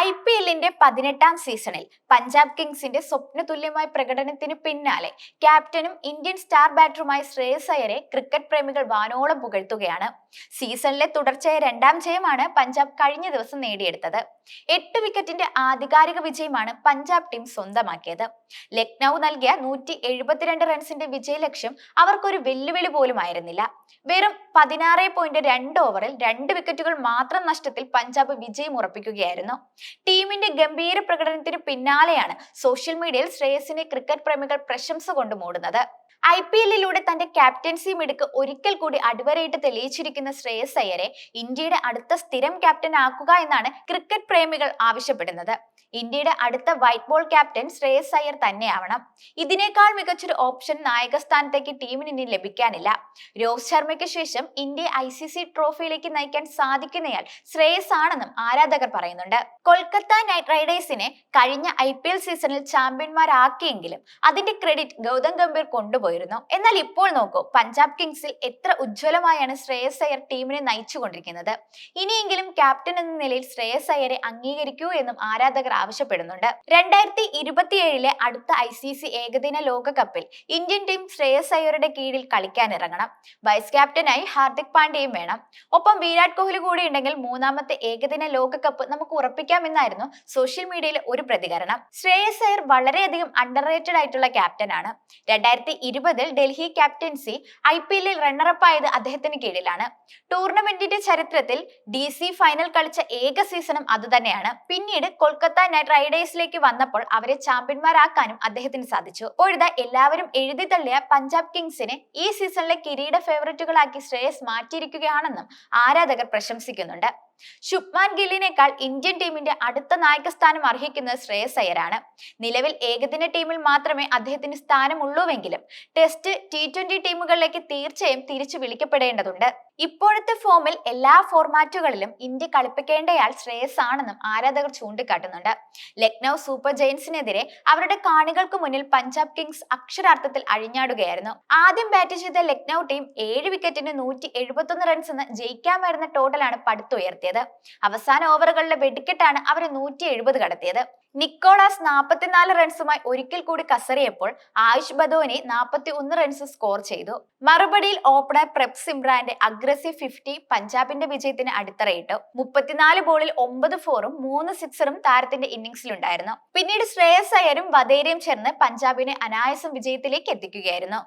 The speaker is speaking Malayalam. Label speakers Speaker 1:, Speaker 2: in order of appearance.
Speaker 1: IPLന്റെ 18ാം സീസണിൽ പഞ്ചാബ് കിങ്സിന്റെ സ്വപ്നതുല്യമായ പ്രകടനത്തിന് പിന്നാലെ ക്യാപ്റ്റനും ഇന്ത്യൻ സ്റ്റാർ ബാറ്ററുമായ ശ്രേയസ് അയ്യരെ ക്രിക്കറ്റ് പ്രേമികൾ വാനോളം പുകഴ്ത്തുകയാണ്. സീസണിലെ തുടർച്ചയായ 2ാം ജയമാണ് പഞ്ചാബ് കഴിഞ്ഞ ദിവസം നേടിയെടുത്തത്. 8 വിക്കറ്റിന്റെ ആധികാരിക വിജയമാണ് പഞ്ചാബ് ടീം സ്വന്തമാക്കിയത്. ലക്നൌ നൽകിയ 172 റൺസിന്റെ വിജയലക്ഷ്യം അവർക്കൊരു വെല്ലുവിളി പോലും ആയിരുന്നില്ല. വെറും 16.2 ഓവറിൽ 2 വിക്കറ്റുകൾ മാത്രം നഷ്ടത്തിൽ പഞ്ചാബ് വിജയം ഉറപ്പിക്കുകയായിരുന്നു. ടീമിന്റെ ഗംഭീര പ്രകടനത്തിന് പിന്നാലെയാണ് സോഷ്യൽ മീഡിയയിൽ ശ്രേയസിനെ ക്രിക്കറ്റ് പ്രേമികൾ പ്രശംസ കൊണ്ട് മൂടുന്നത്. IPLിലൂടെ തന്റെ ക്യാപ്റ്റൻസി മിടുക്ക് ഒരിക്കൽ കൂടി അടിവരയിട്ട് തെളിയിച്ചിരിക്കുന്ന ശ്രേയസ് അയ്യരെ ഇന്ത്യയുടെ അടുത്ത സ്ഥിരം ക്യാപ്റ്റൻ ആക്കുക എന്നാണ് ക്രിക്കറ്റ് പ്രേമികൾ ആവശ്യപ്പെടുന്നത്. ഇന്ത്യയുടെ അടുത്ത white ball captain Shreyas Iyer തന്നെയാവണം. ഇതിനേക്കാൾ മികച്ചൊരു ഓപ്ഷൻ നായക സ്ഥാനത്തേക്ക് ടീമിന് ഇനി ലഭിക്കാനില്ല. രോഹിത് ശർമ്മയ്ക്ക് ശേഷം ഇന്ത്യയെ ICC ട്രോഫിയിലേക്ക് നയിക്കാൻ സാധിക്കുന്നയാൾ ശ്രേയസ് ആണെന്നും ആരാധകർ പറയുന്നുണ്ട്. കൊൽക്കത്ത നൈറ്റ് റൈഡേഴ്സിനെ കഴിഞ്ഞ IPL സീസണിൽ ചാമ്പ്യന്മാരാക്കിയെങ്കിലും അതിന്റെ ക്രെഡിറ്റ് ഗൗതം ഗംഭീർ കൊണ്ടുപോയിരുന്നു. എന്നാൽ ഇപ്പോൾ നോക്കൂ, പഞ്ചാബ് കിങ്സിൽ എത്ര ഉജ്ജ്വലമായാണ് ശ്രേയസ് അയ്യർ ടീമിനെ നയിച്ചുകൊണ്ടിരിക്കുന്നത്. ഇനിയെങ്കിലും ക്യാപ്റ്റൻ എന്ന നിലയിൽ ശ്രേയസ് അയ്യരെ അംഗീകരിക്കൂ എന്നും ആരാധകർ ആവശ്യപ്പെടുന്നുണ്ട്. 2027 അടുത്ത ICC ഏകദിന ലോകകപ്പിൽ ഇന്ത്യൻ ടീം ശ്രേയസ് അയ്യരുടെ കീഴിൽ കളിക്കാനിറങ്ങണം. വൈസ് ക്യാപ്റ്റനായി ഹാർദിക് പാണ്ഡ്യയും വേണം. ഒപ്പം വിരാട് കോഹ്ലി കൂടി ഉണ്ടെങ്കിൽ 3ാമത്തെ ഏകദിന ലോകകപ്പ് നമുക്ക് ഉറപ്പിക്കാമെന്നായിരുന്നു സോഷ്യൽ മീഡിയയിൽ ഒരു പ്രതികരണം. ശ്രേയസ് അയ്യർ വളരെയധികം അണ്ടർറേറ്റഡ് ആയിട്ടുള്ള ക്യാപ്റ്റനാണ്. 2020 ഡൽഹി ക്യാപ്റ്റൻസി IPLിൽ റണ്ണറപ്പ് ആയത് അദ്ദേഹത്തിന് കീഴിലാണ്. ടൂർണമെന്റിന്റെ ചരിത്രത്തിൽ DC ഫൈനൽ കളിച്ച ഏക സീസണും അതുതന്നെയാണ്. പിന്നീട് കൊൽക്കത്ത നൈറ്റ് റൈഡേഴ്സിലേക്ക് വന്നപ്പോൾ അവരെ ചാമ്പ്യന്മാരാക്കാനും അദ്ദേഹത്തിന് സാധിച്ചു. ഇപ്പോഴത്തെ എല്ലാവരും എഴുതി തള്ളിയ പഞ്ചാബ് കിങ്സിനെ ഈ സീസണിലെ കിരീട ഫേവറേറ്റുകളാക്കി ശ്രേയസ് മാറ്റിയിരിക്കുകയാണെന്നും ആരാധകർ പ്രശംസിക്കുന്നുണ്ട്. ശുഭ്മാൻ ഗില്ലിനേക്കാൾ ഇന്ത്യൻ ടീമിന്റെ അടുത്ത നായക സ്ഥാനം അർഹിക്കുന്നത് ശ്രേയസ് അയ്യരാണ്. നിലവിൽ ഏകദിന ടീമിൽ മാത്രമേ അദ്ദേഹത്തിന് സ്ഥാനമുള്ളൂവെങ്കിലും ടെസ്റ്റ് T20 ടീമുകളിലേക്ക് തീർച്ചയായും തിരിച്ചു വിളിക്കപ്പെടേണ്ടതുണ്ട്. ഇപ്പോഴത്തെ ഫോമിൽ എല്ലാ ഫോർമാറ്റുകളിലും ഇന്ത്യ കളിപ്പിക്കേണ്ടയാൾ ശ്രേയസ് ആണെന്നും ആരാധകർ ചൂണ്ടിക്കാട്ടുന്നുണ്ട്. ലക്നൌ സൂപ്പർ ജയൻസിനെതിരെ അവരുടെ കാണികൾക്ക് മുന്നിൽ പഞ്ചാബ് കിങ്സ് അക്ഷരാർത്ഥത്തിൽ അഴിഞ്ഞാടുകയായിരുന്നു. ആദ്യം ബാറ്റ് ചെയ്ത ലക്നൌ ടീം 7 വിക്കറ്റിന് 171 റൺസ് എന്ന് ജയിക്കാമായിരുന്ന ടോട്ടലാണ് പടുത്തുയർത്തിയത്. അവസാന ഓവറുകളിലെ വെടിക്കെട്ടാണ് അവരെ 170 കടത്തിയത്. നിക്കോളാസ് 44 റൺസുമായി ഒരിക്കൽ കൂടി കസറിയപ്പോൾ ആയുഷ് ബദോനി 41 റൺസ് സ്കോർ ചെയ്തു. മറുപടിയിൽ ഓപ്പണർ പ്രഭ് സിമ്രാന്റെ അഗ്രസീവ് 50 പഞ്ചാബിന്റെ വിജയത്തിന് അടിത്തറയിട്ടു. 34 ബോളിൽ 9 ഫോറും 3 സിക്സറും താരത്തിന്റെ ഇന്നിംഗ്സിലുണ്ടായിരുന്നു. പിന്നീട് ശ്രേയസ് അയ്യരും വധേരയും ചേർന്ന് പഞ്ചാബിനെ അനായാസം വിജയത്തിലേക്ക് എത്തിക്കുകയായിരുന്നു.